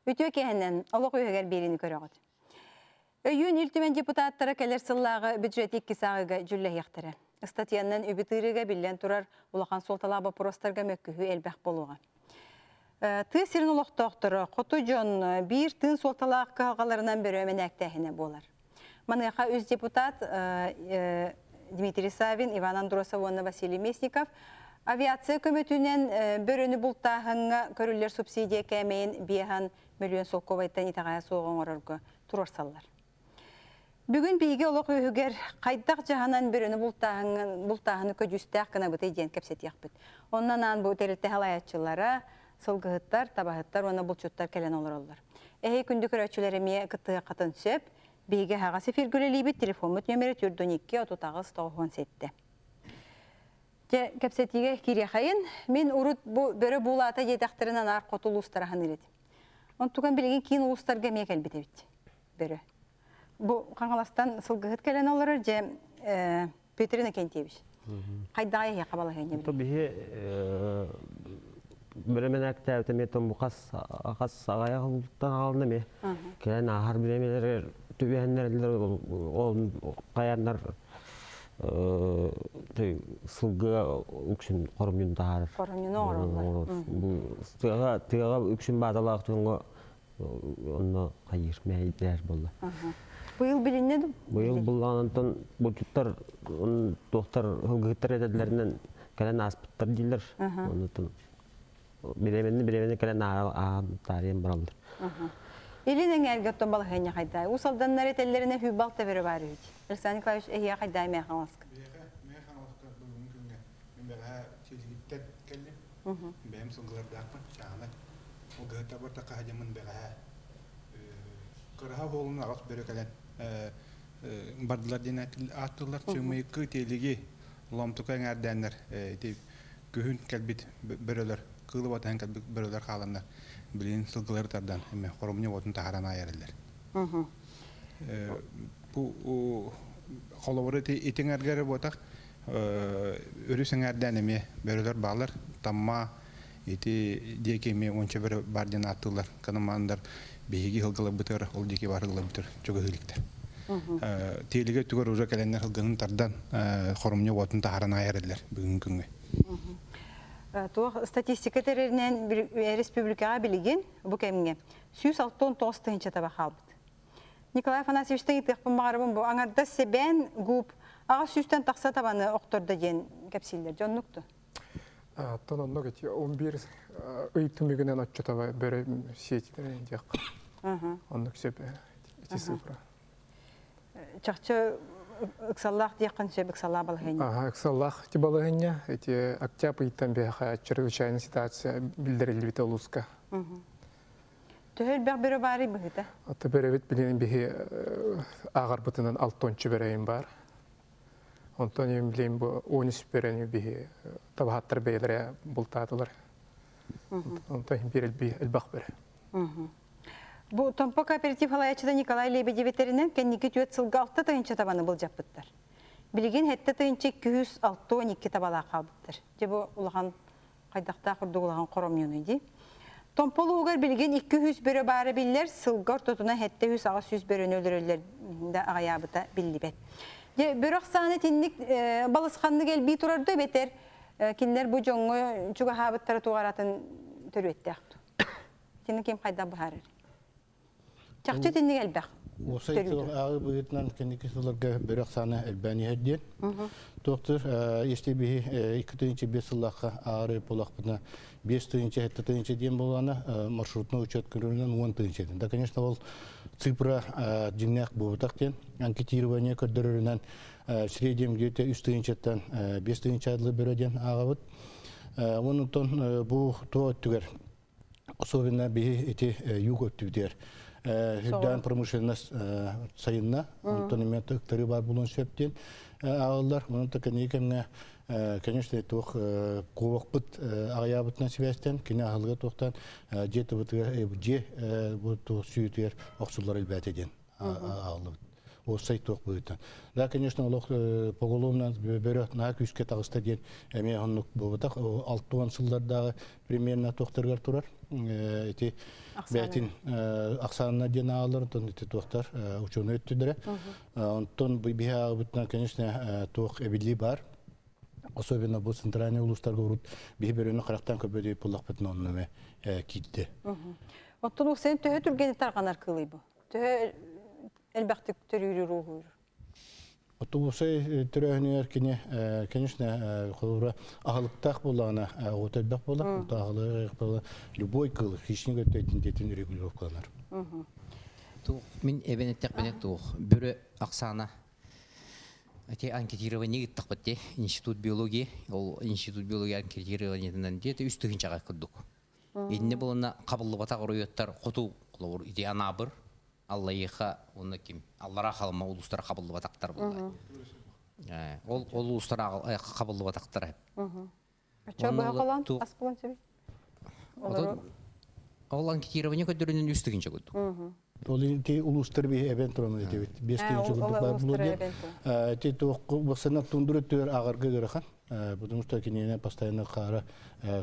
Ütü kehenden olaq öğeger birini köröğüt. Öйүн iltümen депутаттары келер сыллағы бюджет 2 сағыға жүлі яқтыры. Статьяннан үбітіріға білен тұрар улахан солтала вопростарға мөккіхі әлбәқ болуға. Ты сирин улақтақтыры, қоту жон бір тын солталақ қалғаларынан бір өмен әктәхіне болар. Маныға өз депутат Дмитрий Савин, Иван Андросов, Василий Месников авиация көмөтүнен бөріні бұлттағыңа көрілер субсидия кәмейін бияхан миллион солковайттан итағая соғын орырғы тұрар саллар. Бүгін бейге олық өйігер қайдақ жағанан біріні бұлтағыны көджістәқ қына бұты дейін кәпсет яқпыт. Оннан ан бұл тәрілті халаятчылара, сылғығыттар, табағыттар, оны бұлчуттар кәлен олар олар. Әйі күнді көрәтшілеріме қытығы қатын сөп, бейге хағасы фиргүлі телефон мұт нөмері түрдің 2-39 сетті. Кәпсетіге кире қайын, мен ұрыт бөрі бұлата едақтырынан ар қотыл ұстараған ереді. Он туған білген кейін ұлыстарға ме кәлбет өтті бөрі. Бұл қаңғаластан сылғығыт кәлен олар же Петрина Кентевич. Қайдағы еге қабалы әйне білген? Бихе біремен әкті әутеметтен бұқас ағая қылықтан қалында ме. Кәлен ағар біремелер төбеғенлерлер ол қаяндар сылғы үкшін қорымын тағар. Қорымын оғырылар. Тыға үкшін бадалақ түнгі оны қайыр мәйдер болды. Бұйыл білінеді? Бұйыл бұлғанынтын бұлчуттар, тоқтар ғылғыттар әдәділерінен кәлен аспыттар дейлер. Біременні кәлен ағам тарихын бұралдыр. Елінен әргі оттан балық әне қайдай. Усалданнар етелеріне хүбалта бері бар өйді. Александр Николаевич, әйе қайдай мәйқамасқы? Мәйқамасқы бұлғын күнге. Мен бәға телегіттен кәлім. Бәйім сылғылардақпын шағына. Ол ғытта бұрта қағадемін бәға қырға қолын ағас бөрі кәлен. Бардылар ден аттылар чөмейкі телеге ламтықы әңәрдәнлер. Күхін кәлбет бөрілер, қылы батан кәлбет бөрілер қаланлар. Білін сылғылар тардан, қорымне отын тағарана айарылар. Бұл қолауыры етің әргәрі ботақ, өріс әңәрдән әме бөрілер бағылар, тамма еті декеме онша бір барден аттылар, қанымандар бейгі ғылғылы бұтыр, ол деке бар ғылы бұтыр, жүгі ғылықтар. Тейліге түгір ұжа кәләнлер ғылғының тардан қорымне отын тағарана айарылар бүгін күнге. Туох статистика тереринен республикага билген бу кемге 169 тыгынча таба халбыт. Николай Афанасьевичтен итекпин багарыбын бу аңарда себен гуп ага 100тан такса табаны окторда ден кепсиллер жоннукту. Тононно гети 11 ыйтымыгынан отчо таба бере сеттерен дек. Оннук себе эти цифра. Чакчы Иксаллах дияқан сөйбік сала балығыне? Иксаллах те балығыне. Эти октябрь иттен беха чрезвычайная ситуация билдерили бите улуска. Төхөл бәқ бірі бары бұғыда? Аты беревет білген беге ағар бұтынан 6 тончы берейін бар. Онтан ең білейін бұл 13 берейін беге табағаттар бейлері бұлтадылар. Онтан бір әлбақ бері. Бұл Томпо кооператив халаячыда Николай Лебедеветерінен кәннекі түйет сылға 6 тыгынча табаны бұл жаппыттар. Білген әтті тыгынча 206-12 табала қалбыттар. Жебі ұлған қайдақта құрды ұлған қором юнайды. Томполу ұғар білген 200 бөрі бары білдер сылға ортотына әтті 100 аға 100 бөрін өлірілерді ағаябыта білді бәт. Бөріқ сағаны теннік балысқанны кәлбей тұрарды бетер кендер бұл жоңы жүгі хабыттары туғаратын түрі өтті ақты. Теннік кем қайда бұхарыр? Чакчы теннек әлбәқ. Осы ағы бұйытынан кәнекі сыларға бөріқ саны әлбәні әдден. Тоқтыр, есте бейі 2-5 сылаққа ағыры болақпына 5-7 ден болғаны маршрутны учет көрінен 10 ден. Да, конечно, ол цифра жиннәқ бұғытақтен анкетирование көрдірінен средем где-то 3-тен 5 адылы бөріден ағабыт. Оның тон бұл тоғы түгер. Особенно бейі еті юг өттівдер. Хүддан промышленность сайынна, онтон тыктары бар болын сөптен ағылдар. Оның тәкін екемге, конечно, тоқ қуақпыт ағаябытына связьтен, кені ағылға тоқтан жеті бұтыға же сүйетер оқсулар әлбәтеден ағылы бұт. осай тоқ бұйыттан. Да, конечно, олық поголовнан бөрі на күске тағыста ден әме ғаннық болбатақ. 6-10 сылдардағы примерно тоқтарғар тұрар. Эти бәтин ақсанына ден алыр, тон эти тоқтар ученый өттідірі. Онтон бүйбе ағыбытынан, конечно, тоқ әбілі бар. Особенно бұл центральный улустарға ұрып, бейберіні қырақтан көбөдей пұллақ бітін онныме кетті. Оттон сен төһө түргені тарғанар кылый бұл. Төһө әлбәқтік түрүрі рухуыр. Отубусай түрәһінер кене, конечно, қолыра ағылықтақ болағына отелбәқ болақ, ағылық болақ, любой кылы, хищник өттейтін детін регулировкаланар. Мен эбенеттек бенек тух бүрі ақсана анкетирование гиттақ бітте институт биологии, ол институт биологии анкетированиятынан деді үстігін жаға күрдік. Едіне болына қабылы батақ ұрыйаттар құту құлауыр иде анабыр, Алла еқа, оны кем, Аллара қалыма ұлыстар қабылы батақтар болды. Ол ұлыстар қабылы батақтар әп. Ача бұға қалан, ас болан сөбей? Ол анкетирование көдірінен үстігін жағыдық. Ол те улустар бе эбен тураны дебит. 5 жылдык бар булды. Те тоқ босына тундыры төр агарга гырахан. Потому что кинене постоянно кара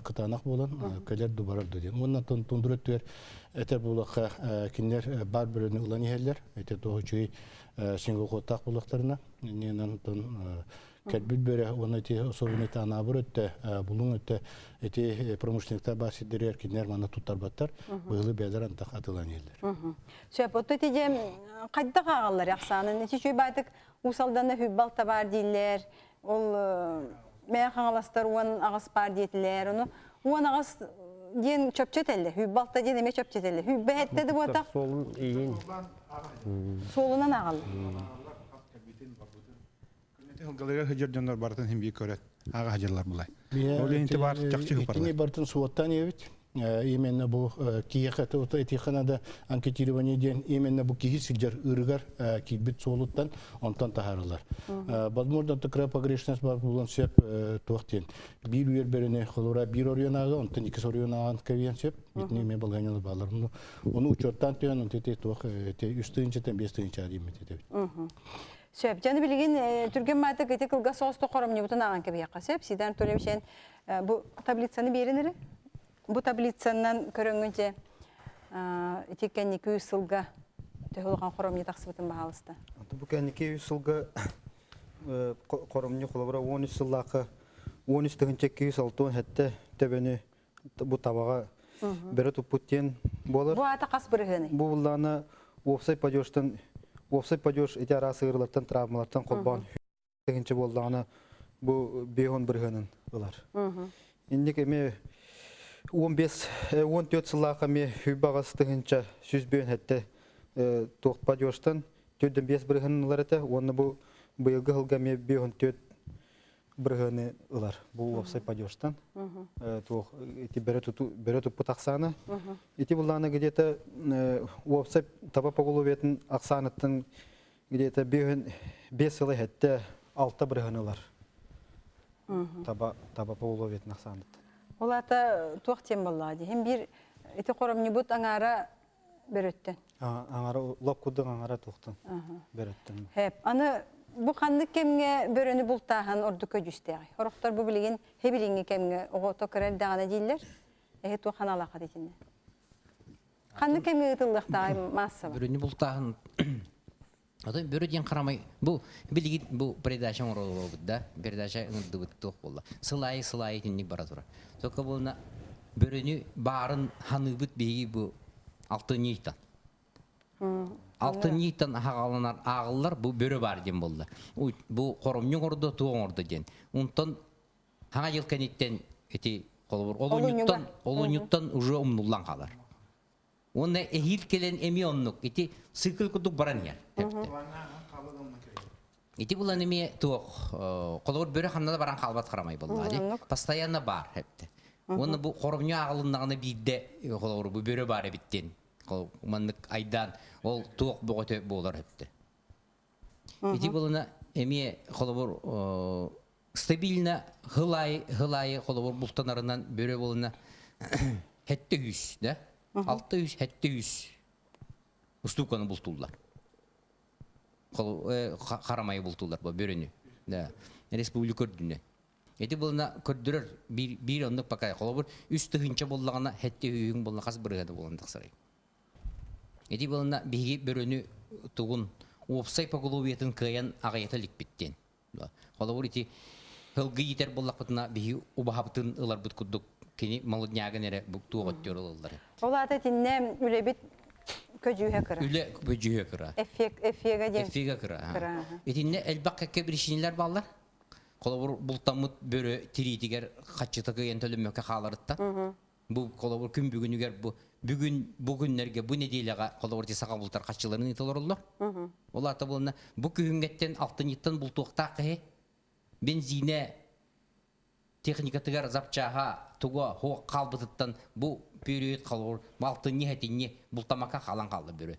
кытанак болан, келер дубарар dedi. Оннан тундыры төр эте булакка кинер бар бирөне улан ерлер. Эте тоочуй сингл котак булактарына. Ненен тон кәлбит бере, оны те особенно анабыр өтті, бұлың өтті, эти промышленникта басы дерер кинер мана туттар баттар, бұғылы бәдер антақ атылан елдер. Сөп, отты теде қайдақ ағалар яқсаны, нәте шөй байтық ұсалданы хүббалта бар дейлер, ол мәе қаңаластар уан ағас бар дейтілер, оны уан ағас ден чөпчет әлі, хүббалта ден еме чөпчет әлі, хүббе әттеді бұатақ Солын иін. солынан ағалы. Галерея хәҗәрдәннәр бартын һәм бик көрәт. Ага хәҗәрләр булай. Ол инде бар чакчы хупарлар. Итне бартын суоттан ебит. Именно бу киехәте ута этиханада анкетирование ден именно бу киһи сиҗар ыргар кибит солуттан онтан тахарлар. Возможно, такая погрешность бар булган сөп тохтен. Бир үер берене холора бир орыянага, онтан ике орыянаган кавиан сөп битне ме булганлар балар. Оны учеттан төн онтете тох те үстүнчетен бестүнче адимет этеп. Сөп, жаны білген түрген маты кете кылға соғысты қорым не бұтын аған кебе яққа сөп. Сидан төлемшен бұл таблицаны берінірі. Бұл таблицанан көріңгенше етеккен 200 сылға төхілған қорым не тақсы бұтын бағалысты. Бұл кән 200 сылға қорым не қолабыра 13 сыллақы 13 түгінші 206 әтті төбені бұл табаға бірі тұппыттен болыр. Бұл ата қас бірігіні? Бұл бұлданы Опсай падеж эти арасыгырлардан, травмалардан қолбан түгінші болдағаны бұл бейон біргінің олар. Индік әме 14 сыллақы ме хүбағасы түгінші 100 бейон әтті тоқ падежтан 4-5 біргінің олар әті, оны бұл бұйылғы ғылға ме бейон 4 біргіні олар. Бұл опсай падежтан. Бәрі тұппы тақсаны. Эти бұлланы где-то опсай таба поголоветін ақсаныттың где-то 5 сылы әтті 6 біргіні олар. Таба поголоветін ақсаныттың. Ол ата тоқтен болады. Hem bir eti qoram ne but аңара берөттен. Аңара лапкудың аңара тоқтын берөттен. Hep аны bu kanlık kemge börünü bultahan ordu köcüstəği. Oraqtar bu bilgin hebilingi kemge oğu tokarel dağına deyiller. Evet o kanalaqa deyinler. Kanlık kemge ıtıllıqtaği massa var. Börünü bultahan Одан бөрөден қарамай, бұл білген бұл передача оролы да, передача ыңды бұттық болды. Сылайы тіннік бара тұра. Соқа болына бөріні барын ханы бұт бейгі бұл алты нейттан. Алты нейттан ағылар бұл бөрі бар ден болды. Бұл қорымның орды, туың орды ден. Онтан хаңа жыл кәнеттен олы нюттан уже ұмнулан қалар. Оны эхил келен эми оннук, ити цикл кудук баран яр. Ити булан эми туок, колор бөрі ханнада баран қалбат қарамай болды. Постоянно бар хепті. Оны бұл қорымня ағылындағына бейді колор бұл бөрі бары біттен. Маннык айдан, ол туок бұғыты болар хепті. Ити булана эми колор стабильно хылайы колор бұлтанарынан бөрі болына хетті үш, да? 600-700 уступканы бұлтулар. қарамай бұлтулар бұл бөріні. Республика көрдіне. Эти болна көрдүрөр бир ондук пока колобур үстү хынча боллагана хетте үйүң болна кас биргеде болгондук сарай. Эти болна биги бөрөнү тугун опсай поголовиятын кыян агайталык биттен. Колобур ити хылгы йитер боллакпытына биги убахаптын ылар бут кудук кини молодняган эре бу туготтөр ылар. Олата тинне үлебит көжүүгө кыра. Үле көжүүгө кыра. Эффега ден. Эффега кыра. Этинне элбакка кебиришинилер баллар. Колобур бултамыт бөрө тиритигер качытыгы ентөлөмөкө халарытта. Бу колобур күн бүгүнүгер бүгүннерге бу неделяга колобур тисага бултар качыларын итолорлор. Оларта булна бу күнгеттен алтыныттан бултуакта кы бензине техникатыгар запчага туга хо калбытыттан бу период колобур малтын нехетинне бултамака халан калды бөрө.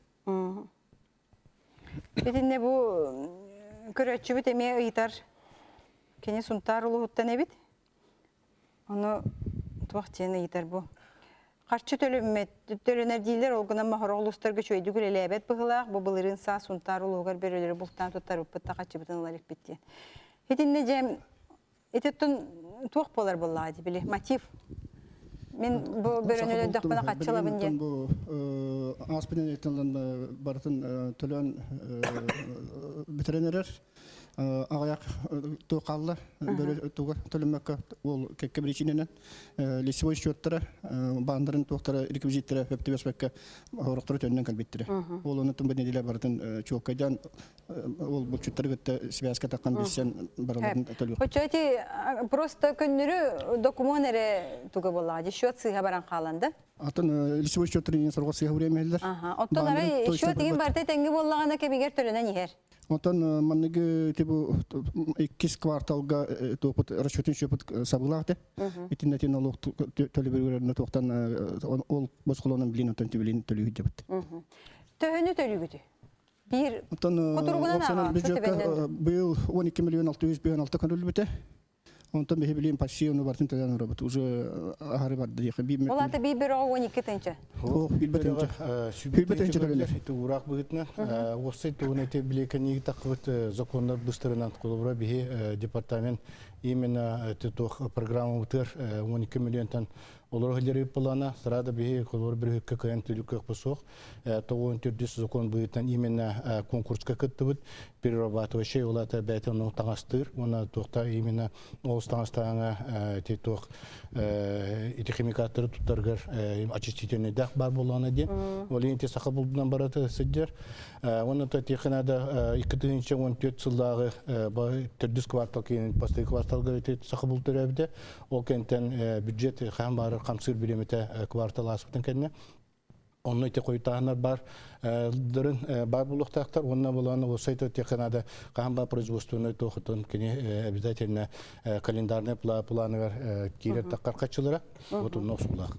Бетинне бу көрөчү бит эме ыйтар кені сунтар улуғыттан әбіт. Оны туақтені етер бұл. Қарчы төленер дейлер олғынан мағыр олыстарға чөйді күлелі әбет бұғылақ. Бұл бұлырын са сунтар улуғар берелері бұлттан тұттар ұппытта қатшы бұтын олар екпетті. Етінне жем, ететтін туақ болар болла ады білі, мотив. Мен бұл бөрінелі дұқпана қатшылабын ден. Аспенен еттінлен бартын төлен бітіренерер. Ағаяқ тоқалды, туға төліммәкі ол кәкке біречіненен лесевой счеттері, бандырын тоқтары реквизиттері өпті бәспәкке ғорықтыры төнінен кәлбеттері. Ол оны түн бәнеділі бардың чуаққайдан ол бұл чүттері көтті связка таққан бесен бараларын төлі. Хоча просто күннері документері туға болады, счет сыға баран қаланды. Атын лесевой счеттерінен сұрға сыға бұремелдер. Оттан ары счет деген барты тәңгі болағана кәбегер төлінен егер. Онтан манныгы тибу 2 кварталга топот расчетын шөпөт сабылакты. Итиннетин олук төлө бергөрүнө токтан ол босқолонун билин онтан тибилин төлөгү деп. Төхөнү төлөгү. Бир Онтан бюджетка быйыл 12 миллион 656 көрүлбүтө. Онтан бе билин пассиону бартын төлөнө робот. Уже ахары бар дейик. Олата бир 12 тенче. О, билбетенче. Билбетенче төлөлөр. Урак бүгүтнө. Осы туунете билекени такыт закондар быстырынан колобура бии департамент именно тох программа утыр 12 миллионтан олар хилери плана срада бии колор бир хөккө кайын төлөккө посох. Тоон түрдүс закон бүгүтнөн именно конкурска кыттыбыт перерабатывающий олата бетонун тагастыр. Она тохта именно Останстаңа тетох химикаттары туттаргар очистительный дах бар болгона ден. Ол энте сака булдан бараты сидер. Оны та технада 2014 жылдагы түрдүс квартал кийин посты кварталга сака бултырабды. Ол кенттен бюджет хам бар камсыр биремете квартал аспытын кенне. Онны те койтанар бар дырын бар булуктактар онна буланы осайта технада камба производственный тохотун кини обязательно календарный планы бар кирер таккар качылара вот он носулак.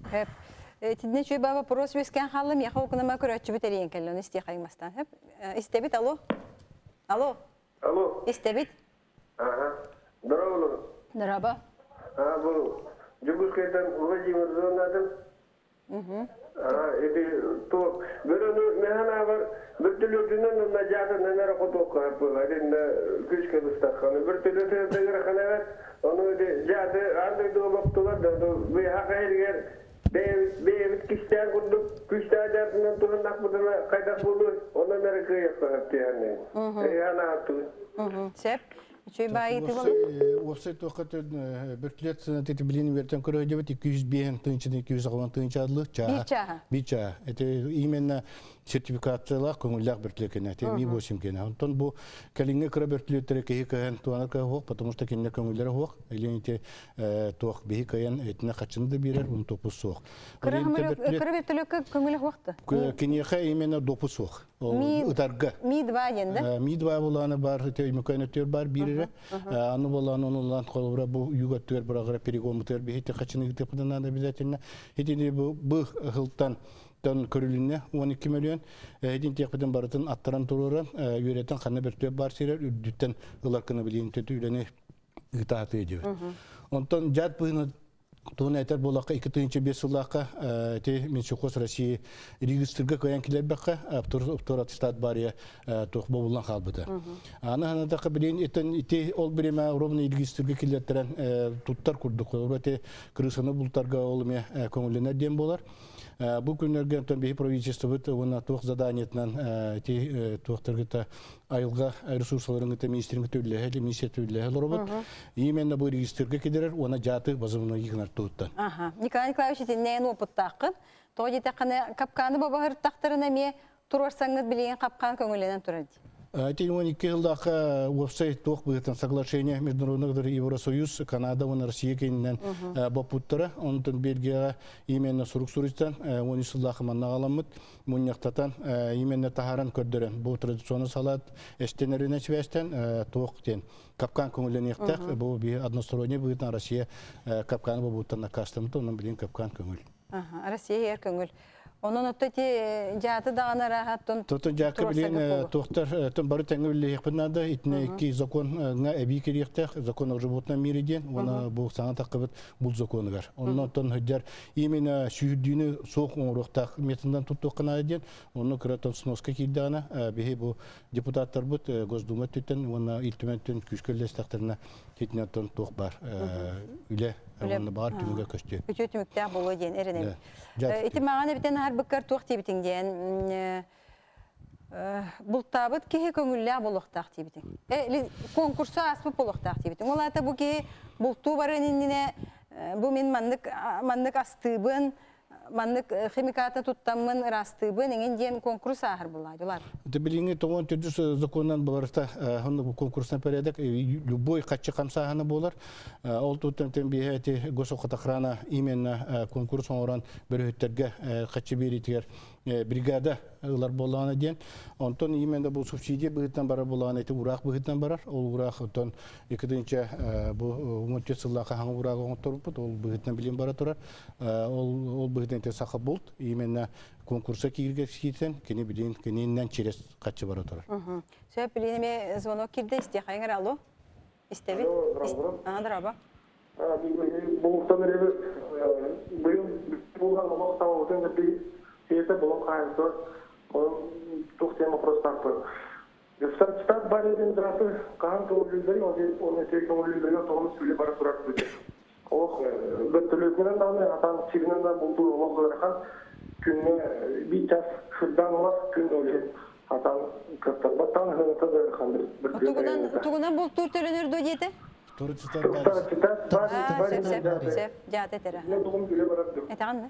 Тидне чөй баба вопрос вескен халым яха окунама көрөчү битерен келген исте каймастан. Истебит алло. Алло. Алло. Истебит. Ага. Здорово. Здорово. Был Джугускайдан Владимир звонадым. Это то, верно, механа var, bir türlü dünün najatı neler kutuk yapıyorlar, şimdi küçük kıstakhanı, bir türlü tezgahı kanıver, onu de jatı andık da baktılar da, bir hakayır bir kişiler kurduk, kişiler jatının tuğundak buduna kaydak buldu, ona nereye yapıyor yani, yani attı. Sep. Чөй байыты бол. Осы тоқыты бір түлет сынаты білін вертен көрі өдебет 200 бейін тыңчыдың 200 тыңчы адылы чаға. Бича. Это именно сертификациялар көңілләқ бір түлекені. Это ми 8 кені. Онтан бұл кәліңе кірі бір түлеттері кейі кәйін туанар кәй хоқ, потому что кеніне көңілдері хоқ. Әйленете тоқ бейі кәйін әйтіне қачынды берер, оны топыз соқ. Кірі бір түлекі көңілі хоқты? Кенеқе именно допыз соқ. Ұтарға. Ми-2 енді? Ми-2 боланы бар, мүкәйнеттер бар, бірері. Аны боланы онылан қолыбыра бұл үйгөттер бірағыра перегомытыр бейті қачыны ғытыпыдынан обязательно. Етінде бұл ғылттан көріліне 12 миллион. Един текпеден барытын аттаран тұрырын, үйретін қаны бір төп бар серер, үрдіттен ғылар күні білейін төті үйлені ғытаты едеуі. Онтан жат бұйыны Туын әйтер болаққа 2005 жылаққа Минсухоз Россия регистрға көйен келер баққа ұптор аттестат бария тоқ болуылан қалбыды. Аны-анадаққа білейін ете ол біреме ровны регистрға келертерен тұттар күрдік. Өрәте күрісіні бұлтарға олыме көңілінер дем болар. Бұл күнерген бейі правительство бұд, оны тоқ заданиетінен тоқтарғыта айылға ресурсаларын министрлігі төлі, министр төлі ұрыбыд. Именно бұл регистрға кедерер, оны жаты базымына егінар тұғыттан. Николай Николаевич, нәйін опыттақын, тоғы жетаққаны қапқаны бабағыр тақтарына ме тұрварсаңыз білеген қапқан көңіленен тұрады. Тень 12 жылдаққа веб-сайт тоқ бұғытын соглашение Международных Евросоюз, Канада, Россия кейінен бапуттары, онытын Бельгияға именно сұруқ-сұристан, 13 жылдаққа манна қаламыд, мұнияқтатан, именно тахаран көрдірін. Бұл традиционы салат, әштенеріне чвәстен тоқ тен. Капкан көңілен еқтақ, бұл односторонне бұғытын Россия капканы бапуттарына кастымды, оның білен капкан көңіл. Россия ер көңіл. Onun öteki jatı dağına rahattın. Tutun jakı bilen tohtar tüm barı tenge bile yapınada itne iki zakon nga ebi kiriyekte zakon животного мире ден ona bu sana takıbıt bul zakonu var. Ondan ton hüccar imena şühdüğünü soğuk uğruqta metinden tuttu qana den onu kraton snoska kildana bihi bu deputatlar but Gosduma tüten ona iltimetin küskölestaklarına kitne ton toq bar. Üle onu bar tümüge köstü. Üçü tümükte bolu den erenem. İtimağına biten har bıkkar toq tibitin den bultabıt ki köngülle buluqtaq tibitin. Konkursa asbı buluqtaq tibitin. Ola ta bu ki bultu baranine bu min mandık astıbın mandık химикаты tutamın rastıbın ingen den konkurs ahır bulaydılar. Bilingi toğun tüdüs zakonan barıta onu konkursuna peredek любой качы камсаханы болар. Ол туттан бихети госоқатақрана именно конкурс оран бөрөттерге качы беритер бригада ылар боланы ден. Онтон именно бу субсидия быгыттан бара боланы эти урак быгыттан барар. Ол урак онтон экидинче бу умутчыллакка хаң урак оңторупут. Ол быгыттан билен бара турар. Ол быгыттан те сакы болт. Именно конкурса кирге ситен кени билен кенинен через качы бара турар. Сөп биленме звонок кирде истехайгар алло. Истеби? Здраво. Бұл саныребі бұйыл болған омақтау өтен көпей сеті болын қайынсы оның тұқтен мұқырыстапы. Стат бар еден жыраты қаған көңілдері, оны тек көңілдерге тоғымыз сөйле бара тұрар көде. Ол бір түлетінен дағын, атан чигінен да бұлды омақ қыларқан күнне бей час шырдан олар күн өлген. Атан кірттан баттан ғынытын дәріқанды. Туғынан бұл тұр түрінірді дейті? Сеп, жат етері. Етіған да?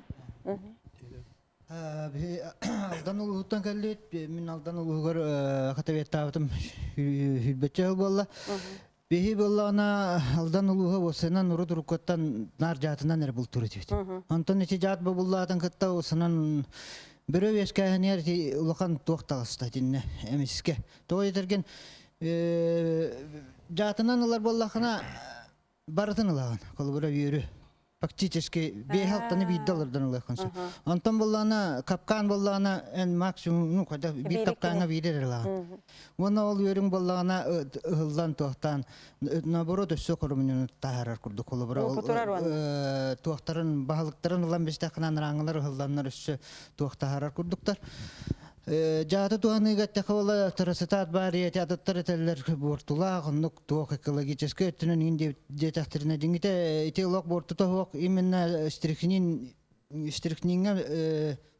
Алдан ұлғыттан кәлет, мен алдан ұлғығыр қатабеттағытым хүлбетчі болла. Бейі боллағына алдан ұлғығы осынан ұры тұрыққаттан нар жатынан әрі бұл түрі дейді. Антон ете жат боллағатын қытта осынан бірі өскәхінер ұлған тоқталысты дейіне әмеске. Тоғы етерген жатынан олар боллағына барытын ұлаған, қолы бұра үйірі. Фактически бейхалтаны бейдалардан ұлаққансы. Антон боллағына, капкан боллағына ән максимум, бейт капканға бейдер ұлаған. Оны ол үйірің боллағына ұғылдан тоқтан, наоборот, өссі құрымын тағарар күрді қолы бұра. Тоқтарын, бағылықтарын ұлан бестақынан раңылар ұғылданлар өссі тоқтағарар күрдіктар. Жаты туаны гәттәқі ола тұрасытат бар еті адаттар әтәлілер бортулақ, ұнық туақ экологическі өттінін инде жетәқтіріне жеңіте еті олақ бортута оқ именно істірікніңі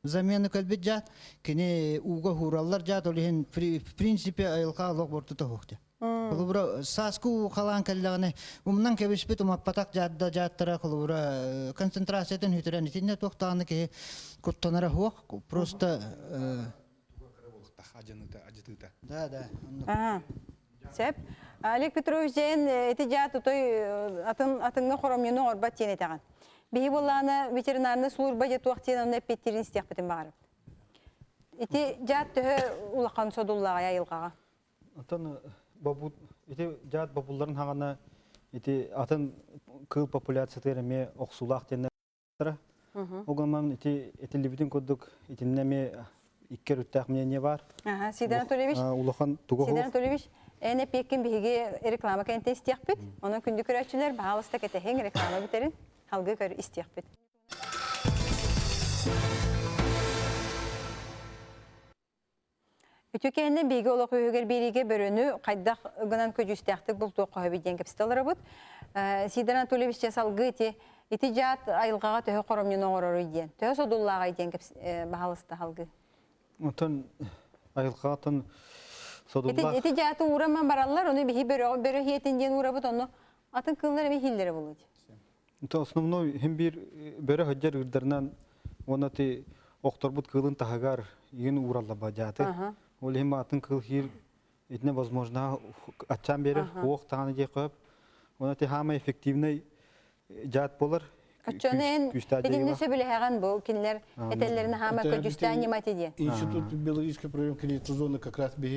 замены кәлбет жат, кені уға хуралар жат, олығын в принципе айылға олақ бортута оқты. Бұл бұра сасқы қалан кәліғаны, ұмынан кәбіспет ұмаппатақ жаттыра құлы бұра концентрациятын хүтірән етіне тоқтағаны ке күттанара оқ, просто... Да. Сеп. Олег Петрович жайын эти жаты той атыңға қорамыны орбат тен етеген. Бейі болағына ветеринарны служба жет уақытен оны әппеттерін істеқ бітін бағарып. Эти жат түхі ұлаққан содуллаға яйылғаға. Атын жат бабуларын хағана атын кыл популяцияларыме оқсулақ денлері. Оғанмам етілібітін көдік етіннеме иккер үттәк мнение бар. Сидан Анатольевич. Улахан тугы Сидан Анатольевич. Әне пеккен бігі реклама кәнтен істеқ біт. Оның күнді көрәтшілер бағалысты кәтәхен реклама бітерін. Halgı kör istiyakbet. Ütükenden bilgi olaq üyüger birige börünü qaydaq gınan köcüstəxtik bul toqa höbidyen kapsitalara bud. Sidar Anatolievich jasalgı iti jat ayılgağa töhü qoromnun oğrarı idyen. Töhü sodullağa idyen bahalısında halgı. Ondan ayılqatan sodullar. Iti jatı uğraman barallar onu bihi börü hiyetinden uğrabıt onu atın kılları bir hilleri buludu. Ondan основной hem bir böre haccar ırdarından ona te oktorbut kılın tahagar yeni uğralla bacatı. Ol hem atın kıl hir etne возможно açan beri hoq tane je qoyup ona te hama effektivney jat bolar. Açanı en edinli söbüle heğen bu kinler etellerini hama köcüsten yemat ediyen. Институт биологической проблем кредитной зоны как раз би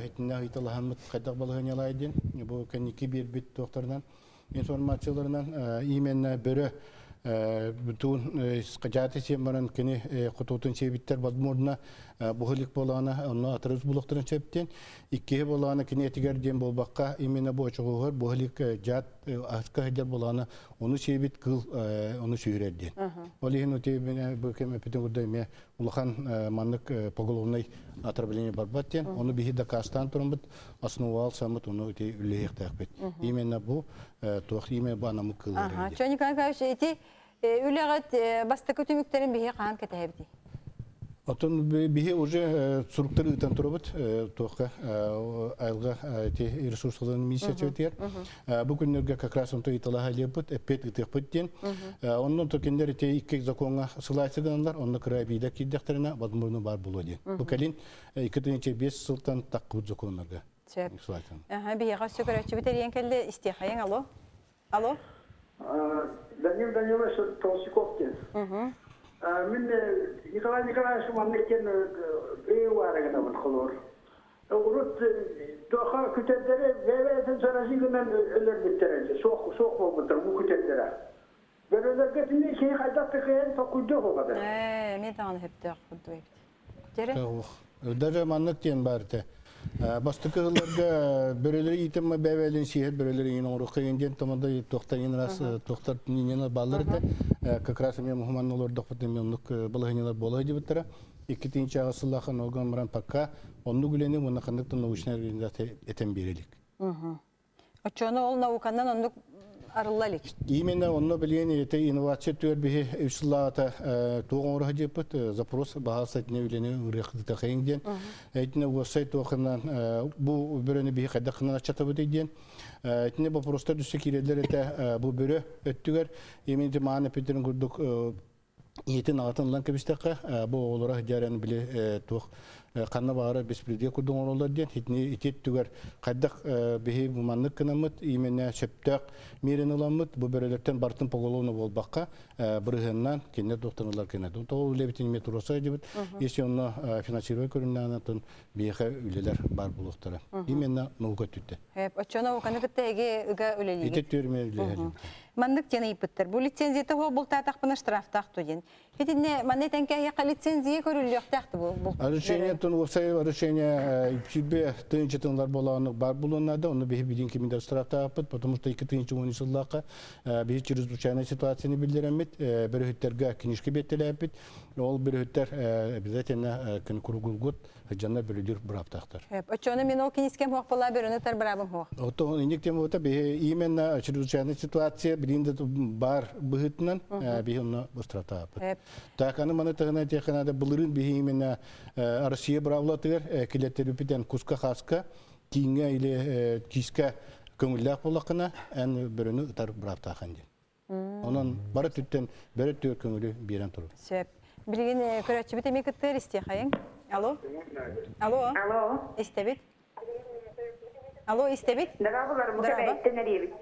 хитнә италахамыт кайдак балыгын ялайдын. Бу кеники бир бит доктордан информацияларынан именно бөрө bütün скажаты семаран кени кутутун чебиттер возможно бухылык болана onu атырыз булуктарын чептен икки болана кени этигер дем болбакка именно бу чогугар бухылык жат аска хедер болана onu чебит кыл onu сүйрерден. Олин өте менә бу кеме питен урдайме улахан маннык поголовный отравление барбаттен onu бихи да кастан турмут основал самыт onu өте үлеектәкбет. Именно бу тох именно бу анамы кыл. Чоник Николаевич эти үлегет бастыкы түмүктерин бихи каан кетебди. Отон бихи уже структуры итен турбут тоха айылга те ресурсларын миссия бу күннөргө как раз онто италага лепут эпет итеппеттен оннон токендер те икки законга сылайсыганлар онно кыра биде киддектерине возможно бар болоди. Бу келин 2005 жылдан таккут законнарга. Бихи сөкөрөчү битерген келди истихаяң алло. Алло. Данил Данилович Толстяковкин. Мен Николай Николаевич мамлекетен var вот колор. Урут тоха күтәләре вәвәтен сарасыгынан өлөр биттерәнче. Сок булмыдыр бу күтәләре. Бәреләргә тине шей хайда тәкәен токуйды хогада. Мен тагын хәптә кудды. Тере. Даже маннык тен барты. Бастыкыларга бөрелери итем бәвәлен шехер бөрелери ин орыкка инден томанда токтарын раз токтар нинена балларды как раз мен мухаммадуллар дохпатын менлык балыгынылар болой диптера 2-нче асыллахан олган маран пока онну гүлене мына кандыктан научный организация этем берелик. Очоно ол наукандан онну арыллалик. Именно онно билен это инновация төрбе үслата тугон рахжепт запрос баасатне билене үрехдите хеңден. Этне восайт окынан бу бөрөнө би кадакына чатабы дейден. Этне бу просто дүсе кирелер это бу бөрө өттүгөр именно маны петерин гурдук Иетин атын кебистекка бу олора жаран биле тух канна бары беспредел кудун олар ден хитни итет түгөр кайдак бихи буманнык кынамыт именно шептак мирен уламыт бу бөрөлөртөн бартын поголовно болбакка бырыгынан кенне докторлар кенет то лебитин метроса дебит если он финансировать көрүнөн атын бихе үлелер бар булуктары именно наука түттө очоно каныкыттеги ыга үлели итет төрмө үлелер Мандык жана ипиттер. Бу лицензияты хо бул татакпына штрафтак туден. Хетине манетенке яка лицензия көрүлөктакты бу. Решение тон вовсай решение себе тынчытынлар болгону бар булунады. Оны бе бидин киминдер штрафтапыт, потому что 2010 жыллакка бе чрезвычайная ситуацияны билдиремит. Бирөттерге книжка беттелепит. Ол бирөттер обязательно көн кургулгут жанна бирөдүр браптактар. Очоно мен ол кинискем хок бола берөне тар барабым хок. Ото индиктем ота бе именно чрезвычайная ситуация билинде бар быгытнан бихонно штрафтапыт. Таканы мана тагына теханада булырын бе именно Россия бравлатыр килеттерүпитен куска хаска кинге или киска көңүллак болакына ан бирөөнү тар браптахан ди. Онон бары түттен бери төр көңүлү берен туруп. Сеп. Билген көрөчү бит эмекеттер истехайын. Алло. Алло. Алло. Истебит. Алло, истебит. Дорогой, мы хотим нарезать.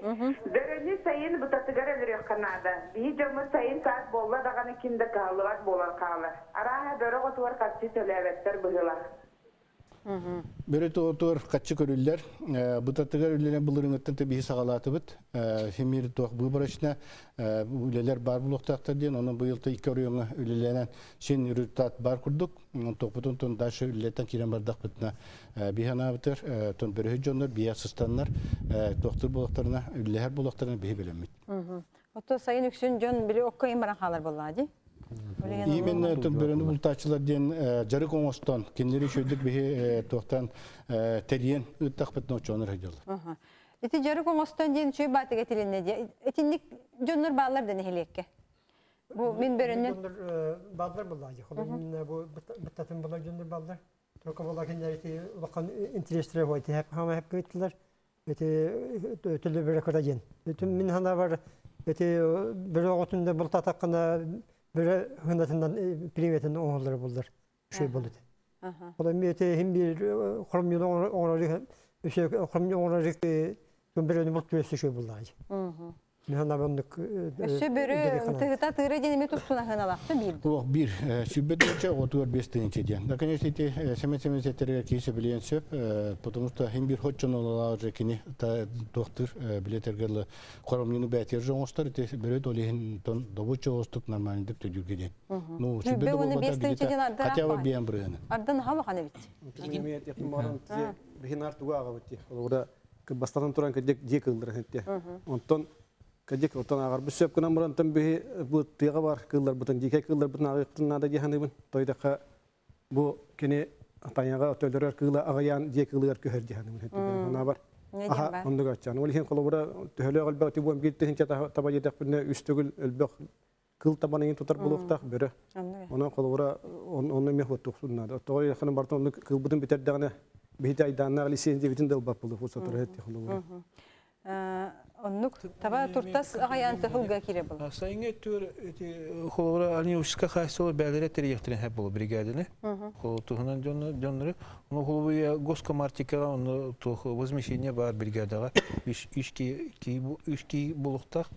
Дорогие сайын бутатыгар элерек Канада. Видимо, сайын саат болла даганы кинде каллар болар калар. Араа дорого туар катчы төлөбөттөр быгыла. Бери тоор катчы көрүллер. Бутатыгар үлелер булырыңыттан табии сагалатыбыт. Хемир тох бу барашна үлелер бар булуктактар ден. Онун быйылта 2 оройоңа үлелерен шен результат бар курдук. Топутун тон дашы үлелерден кирен бардак бытна. Биханабытыр, тон бирөһү жоннор, бия сыстаннар, доктор булактарына, үлелер булактарына бихи белемит. Ото сайын үксүн жон били оккайын баран халар боллади. Именно бөрөндү бултачылар ден жарык оңостон киндери шөйдүк бихи тохтан терьен ыттакпыт ночонор хадылар. Эти жарык оңостон ден чөй батыга тиленне де. Этинник жоннор баалар дени хелекке. Бу мен бөрөннөн балдар боллади. Холын бу баттатын болар жоннор балдар. Только болар киндери улакан интерестере койду. Хама хеп көйттүлөр. Эти төлө бер көрөген. Мен хана бар эти бир оготунда булта таккана bir hındatından privetin oğulları buldular. Şey buldu. O da miyete hem bir kurumyonu onarık, şey kurumyonu onarık bir önü buldu şey buldu. Nihana bandık. Şey biri tıhta tığıra denemi tuttuğuna hınalıktı bir. O bir sübetçe otur 5 tane diyen. Da конечно эти семейные кейсы билен сөп, потому что hem bir hoççun olalar kini ta doktor biletергерлы коромнуну бәтер жоңостар те берет олehen тон добуча остук нормально деп төгүргеден. Ну sübet болбата хотя бы бен брыны. Ардан хава хана бит. Имеет якмаран те бихинар тугага бит. Олда бастан туран кедек декылдыр хетте. Онтон Кадик отан агар бүсөп кына мурантан би бу тыга бар кыллар бутан дике кыллар бутан агыктын да жаханыбын тойдака бу кене атаяга өтөлөр кылла агаян дике кыллар көхөр жаханыбын ана бар аха ондуга ачан ол хин колобура төлө албакты бу биртин чата таба жедек бине үстөгүл өлбөк кыл табанын тутар булуктак бөрө она колобура онны мехот туксунна да той ханы бартон кыл бутун битердегне бите айданна лицензия битин дел бап булу фусатыр хетти колобура Оннук таба туртас агаян төхүлгө кире бул. Сайынга төр холора ани ушка хайсол бәлере терехтен хеп бул бригаданы. Хол тухнан жоннору. Оны холбуя госкомартика оны тух возмещение бар бригадага. Ишки булуктак.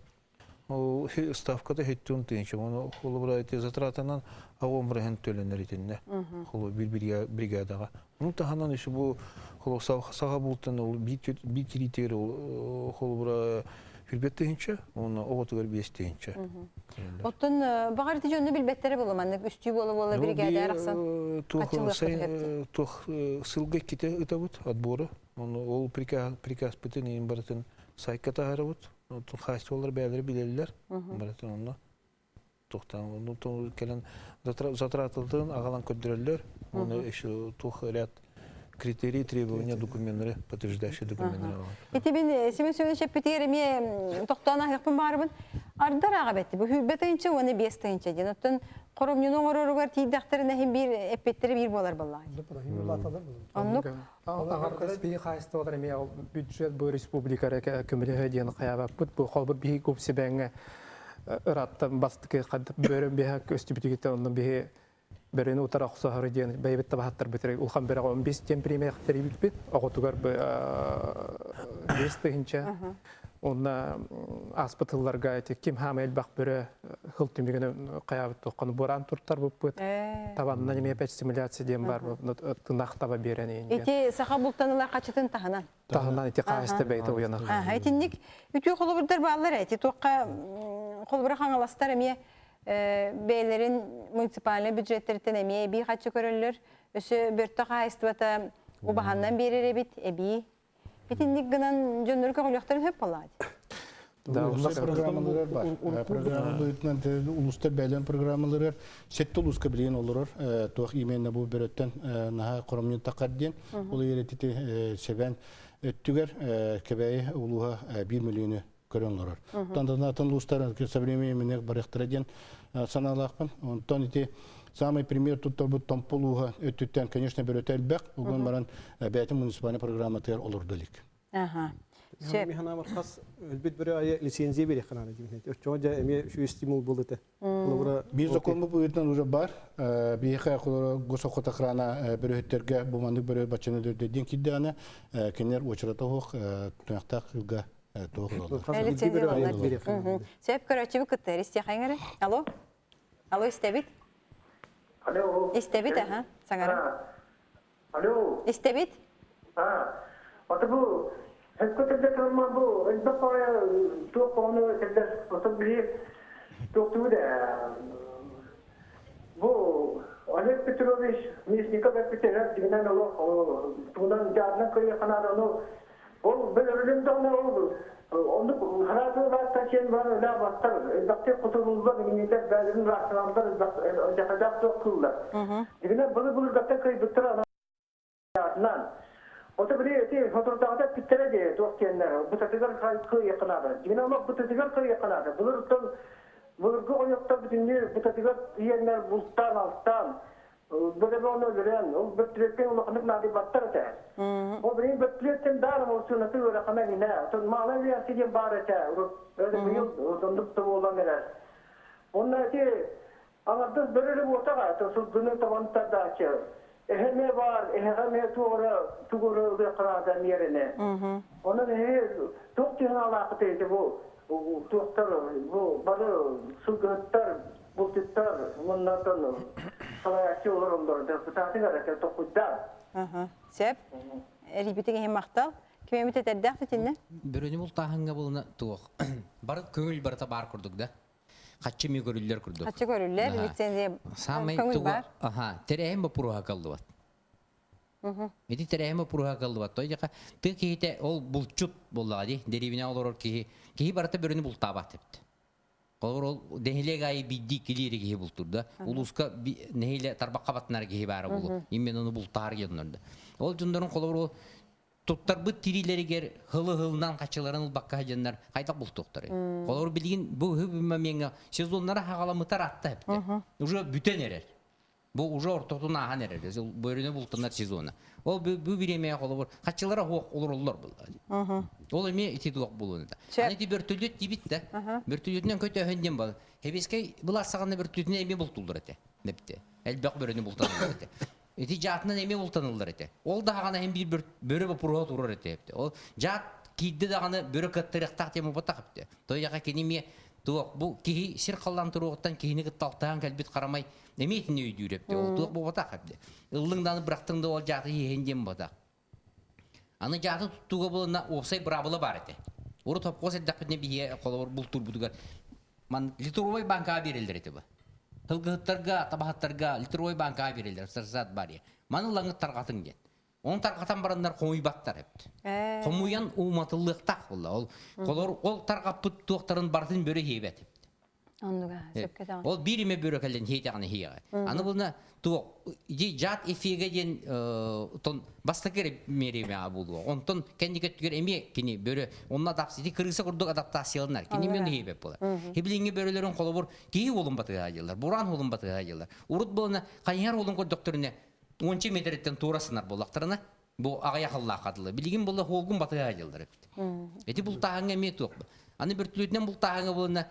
О ставкада хеттун тенче. Оны холбура эти затратанан агомрахен төленер итинне. Хол бир бригадага. Ну таханан ише бу холо сага бултан ул битиритер ул холбура хилбеттенче, оны оготугар бестенче. Оттон багар тижөннө билбеттере боломан, үстү боло бригада араксан. Тух сылга ките ытабыт отборы. Ол приказ битен ин бартын сайката харабыт. Тун хайстолар бәлер билелер. Бартын оны тухтан оны то келен затратылдын агалан көдөрөлөр. Оны еще тух ряд критерий требования документтары, подтверждающие документтары. Эти бин семесөне шеппетер ме токтана хакпын барбын. Ардар ага бетти. Бу хүбетенче оны 5 тенче ден. Оттон коромнуну ороругар тийдактерине хем бир эппеттери бир болар баллай. Оннук агар би хайстолар ме бюджет бу республикага көмөлө ден каябак бу холбут би көпсебеңе ыраттан бастыкы кадып бөрөн бе көстүбүтүгүтө онун бе Берен утара хсахары ден бәйбет табахаттар битерек улхан бере 15 тем премия хтерибит бит аготугар 5 тыгынча онна аспытылларга эти ким хамел бак бере хылтымыгын каябыт токкан боран турттар буппут табанына неме печ стимуляция дем бар тынак таба берен инде эти саха бултанылар качытын таханан эти кайсты бейте уяна этинник үтү колобурдар баалар эти токка колбура хаңаластар эме бейлерин муниципальный бюджеттерден эме би качы көрөлөр өсө бөртө кайыстыбата убахандан берер бит эби битинник гынан жөндөр көглөктөр хөп болот. Да, у нас программалар бар. Программа бүтүнөн улустар бәйлен программалар сетте улуска билген олор. Тох именно бу берөттөн наха коромнун такадден ул еретити себен өттүгөр кебей улуга 1 миллион көрөнлөр. Тандатан улустар современный барыктырден саналакпын. Онтон ити самый пример тут бут тамполуга өттүттен, конечно, берөтөл бак, угун баран бәйтин муниципальный программа тер олордулик. Ага. Механа мархас элбет бир ай лицензия бере канада димет. Өчөдө эме шу стимул болду. Биз закону буйдан уже бар. Бийха госохота крана берөттерге бу мандык берө бачаныларды ден киддана кенер очрата хок тактакга Сеп көрөчүбү кыттыр истехаңары. Алло. Алло, истебит. Алло. Истебит, аха, саңара. Алло. Истебит. Ата бу хескөтөдө турма бу, элбапая токону седер, ата бир токтууда. Бу Олег Петрович Мясников Петеров дигенен оло тунан жадна көй канараны Ол ben ölüm dağına oldu. Onu haratı var taşıyan var öyle bastır. Bakte kuturulda miniter bazıların rahatsızlanlar jakada dokkullar. Dibine bunu dakika kayıptır ana. O da bir şey fotoğrafta bitere diye dokkenler. Bu tatıgar kayıp yakaladı. Dibine ama bu tatıgar kayıp yakaladı. Bulurgu oyakta bütünlüğü bu tatıgar yerler buluttan alttan. Böyle onu gören, o bütünlükten ulaklık nadi battır ete. O benim bütünlükten darım olsun nasıl uğraşana yine. Son mağla bir yersice bağır ete. Öyle bir yıl sonduk tabi olan neler. Onlar ki anlattığız böyle bir ortağa. Sus günün tabanında da açıyor. Eheme var, eheme tuğru kıradan yerine. Onun çok tühün alakatıydı bu. Tuhtar, bu balı, su gıhtar, bu tühtar, bunlardan salayakçı olur onları. Deputatı garantı tokudlar. Sep, elbette hem maktal. Kime müteterdak tutinne? Börünü bultahanga buluna tuğ. Bar köngül barata bar kurduk da. Kaççı mı görüller kurduk. Kaççı görüller, lisenziye köngül bar. Aha, tereyem bu puruha kaldı bat. Edi tereyem bu puruha kaldı bat. Toyca tı kihite ol bulçut bulladı. Deribine olur kihi barata börünü bultağa bat hepti. Ol dehile gayı biddi kileri kihi bulturda. Uluska nehile tarbakka batnar kihi bara bulu. İmmen onu bultağır yanlarında. Ol cunların kolor tuttar bu tirileri ger hılından kaçıların bakka hajanlar kayda bultukları. Kolor bilgin bu hübümme menga sezonlara hagalamıtar attı hepti. Uca büten erer. Bu uca ortadan ahan erer. Börüne bultunlar sezonu. O bu biremeye kolor kaçılara hoq olurlar bulladı. Ol eme iti duaq bulundu. Hani ti börtülüt dibit de. Börtülütünden kötü öhenden bal. Hebeske bular sağanda börtülütüne eme bultuldur ete. Nepti. Elbaq börüne bultanılır ete. Eti jatından eme bultanılır ete. Ol da hana hem bir börü bupuruğa durur ete hepti. O jat kiddi de hana börü kattırıqtaq temu batak hepti. Toyaqa kenime tuaq bu kihi sir qallan turuqtan kihini qıttaltağın kalbit qaramay emetini öydür hepti. Ol tuaq bu batak hepti. Illыңдан bıraktığında ol jatı yehenden batak. Anı jatı tuttuğa buluna opsay brabılı bar ete. Oru topqos eddaqpetine bihe qolor bultur budugar. Man litorovay banka verildir ete bu. Hılgıhıttarga, tabahattarga, literoy banka verildir, sırsat bari. Manı langıt tarqatın gen. Onun tarqatan baranlar komuy battar hepti. Komuyan umatıllıqtaq bulla. Ol tarqapıt tuğtarın bartın börü heybet hepti. Anlıga, söpke dağın. Ol birime börü kalden heytağını heyga. Anı bulna tuğ, jat efege gen bastakere merime abulu. Onton kendi kötüger eme kini börü, onunla dapsidi kırgısa kurduk adaptasiyonlar. Kini men heybet bula. Hebilinge börülerin kolu bur, keyi olun batığı hacılar, buran olun batığı hacılar. Urut buluna, kanyar olun kod doktorine 10 metretten tuğrasınlar bolaktarına. Bu ağaya halla kadılı. Bilgin bulla holgun batığı hacılar hepti. Eti bul tahanga eme tuğ. Anı bir tülütünden bul tahanga buluna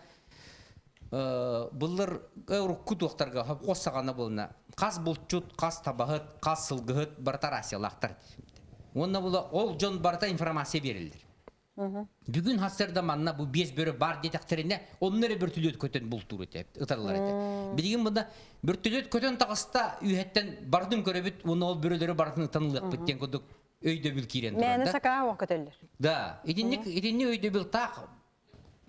Bullar övrukku doktorga hap qossagana bulna. Qaz bulçut, qaz tabahıt, qaz sılgıhıt bartar asiyalaqtar. Onna bula ol jon barta informasiya verildir. Bugün hasırda manna bu bez börü bar detektorine onları bir tülüt kötön bultur ete, ıtarlar ete. Bilgin bunda bir tülüt kötön taqısta ühetten bardın köröbüt onu ol börüleri bardın tanılıq bitten koduk öyde bil kiren turanda. Mene sakağa vakıtölür. Da, edinni öyde bil taq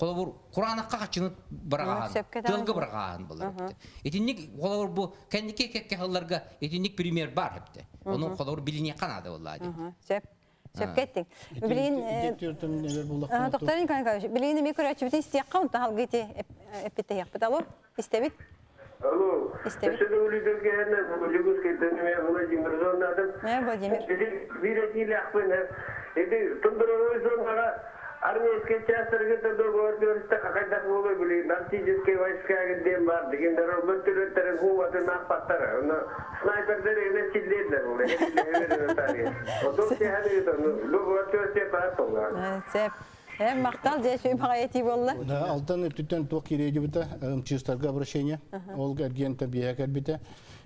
Kolabur Kur'an'a kaçını bırakağın, tılgı bırakağın bular hepti. Etinlik kolabur bu kendiki kekkehallarga etinlik primer bar hepti. Onun kolabur bilini kanadı vallahi. Söp kettin. Bilin doktorun kanka, bilin mikro açıbıtın istiyaqqa onta halgı iti epitte yapıt. Alo, istebit? Alo, İstebit. Şimdi ölüdürge herine Lübüs kayıtlarını Vladimir zorladım. Ne Vladimir? Bir etiyle akbına. Tundurun zonlara армейский частьтерге договордөрүстө какайдак болой билейм. Тактический войска дем бар дегендер бир түрөттөрүн кубатын акпаттар. Аны снайперлер эме чиллерлер болду. Отон сехани договордөрүстө патолар. Сеп. Hem maktal diye şey bagayeti bolla. Altan tüten tok kireci bita ımçıstarga обращение. Ol gergente biye gerbite.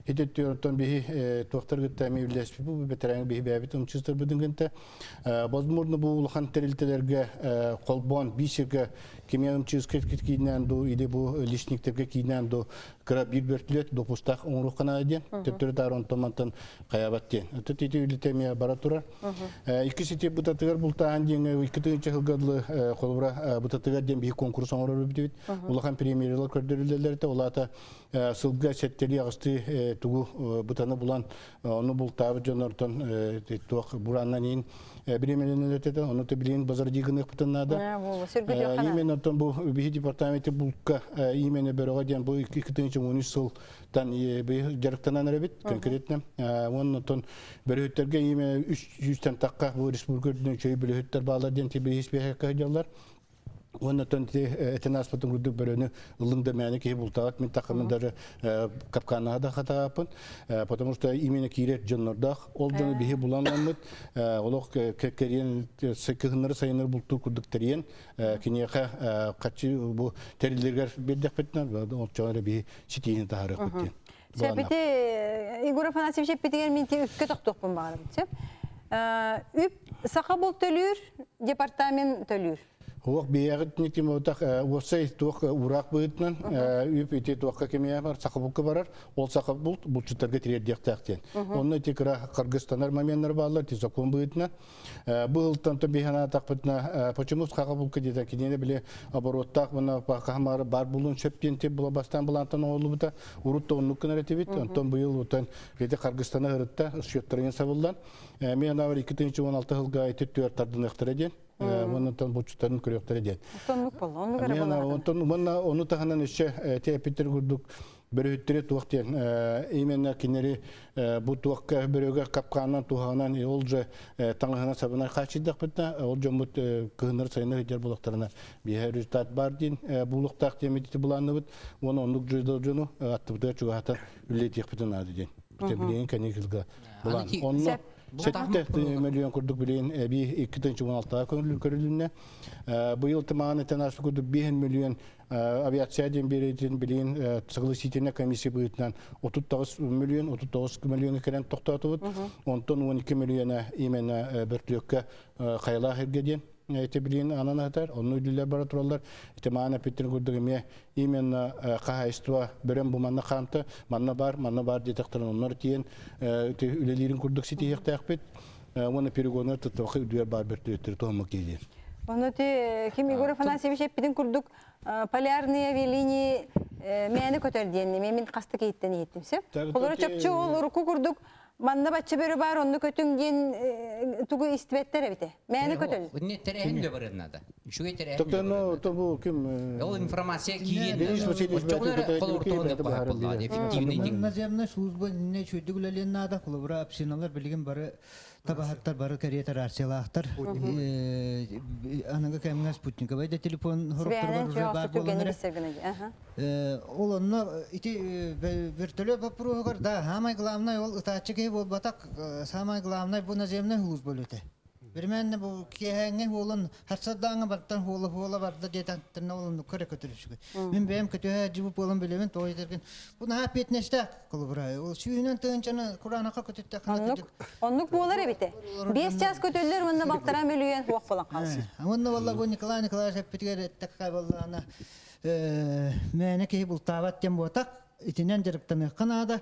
Hiddet diyorton bihi doktor gitti mi birleşip bu beterang bihi bebit ımçıstar budingente. Возможно bu ulhan teriltelerge kolbon bişirge kimya ımçısket kitkinden do ile bu lişnikterge kinden do kara bir börtület dopustak onru kanadyen. Tetür daron tomantan kayabatten. Tetiti ülitemiye baratura. İkisi bu tatıgar bultahan diye ikisi hılgadlı kolbura bu tatıgar diye bir konkurs onru bitiyor. Ulhan premierler kördürüldüler de olata сылга сеттери ағысты тугу бутаны булан оны бултабы жонортон туак бураннан ин биременен өтөтө оны те билин базар дигине бутанада именно тон бу бихи департаменти булка именно берога ден бу 2013 сылдан жарыктанан ребит конкретно оны тон берөттерге име 300 такка бу республикадан чөй билөттөр баалар ден тебе испехка жаллар. Оны төнте этенас потом рудук берөне ылыңда мәне ки бултат мен такымын даже капканада хатапын потому что именно кирет жоннордах ол жоны бихи буланмыт олох кекерен секгнер сайнер булту кудуктерен кинеха качы бу терилергер беддек бетнен ол чоре би ситин тарых битен. Сепите Игорь Афанасьевич битеген мен үккө токтокпун багыр битсеп. Үп сака бол төлүр, департамент төлүр. Оқ биягыт никим отак осай тук урак бытнан үп ите туакка кемия бар сакабукка барар ол сакабул булчуттарга тирдияктактен онны тикра Кыргызстанар моменттер баалар ти закон бытна бул танто бихана такпытна почему сакабукка дида кинене биле обороттак мына пакамар бар булун чөптенте була бастан булантан олубута урутта оннуккана ретебит онтон быйыл отан эде Кыргызстана ырытта счеттөрүн сабылдан мен авар 2016 жылга айтып төрттардын ыктырден Оннан бучтарын көрөктөр ден. Оны таханан ишче Питер Гурдук бөрөттөрү туактен именно кинери бу туакка бөрөгө капканан туханан ол же таңгана сабына качыдык битта ол жомут кыгыныр сайныр жер булактарына бир результат бар дин булуктак темити буланыбыт оны ондук жойдожуну аттыбыда чугата үлетик битен ады ден. Битен каникылга булан. Онно 7 миллион курдук билен би 2016 көрүлүнө быйыл таманы танаш курдук 5 миллион авиацияден беретін билен согласительная комиссия быйтынан 39 миллион керен токтотубут онтон 12 миллиона именно бертүөккө кайла хергеден эти билин ананатар онну үлүлөр бара туралар таманы Питер Гурдугеме именно кахайства берем бу манна канты манна бар детекторун оннор тиен үлелерин курдук сити яктакпет оны перегонор тотох үлүлөр бар бертүөттөр томок кейди. Оны те ким Игорь Афанасьевич эппидин курдук полярные авиалинии мени көтөрдүенне мен касты кейттен еттимсе. Олар чөпчү ол руку курдук манна бачча бери бар онну көтүнген тугу истибеттер бите. Мени көтөл. Үнне терехин дө барынада. Шуга терехин. Токтоно тобу ким Ол информация кийин. Наземна служба не чөйдүглелен нада кулубра апсиналар билген бары табахаттар бары карьетер арселахтар. Анага кемгас спутниковый да телефон хоруптар бар болгондар. Ол онно ити вертолет попругар да самое главное ол утачыгы бол батак самое главное бу наземный служба лете. Берменне бу кехеңе болон хатсадаңа баттан хола барда жетаттын олун көрө көтөрүшүгө. Мен бем көтө жибип болон билебен той терген. Бу на петнеште кылыбыра. Ол сүйүнөн тынчаны Куранга көтөттө канат. Оннук болар эбите. 5 час көтөллөр мында бактара мөлүен хуак болан калсын. Онно валла бу Николай Николаевич питгер такка баллана мене ки бул табат тем ботак итинен жарыктаны канада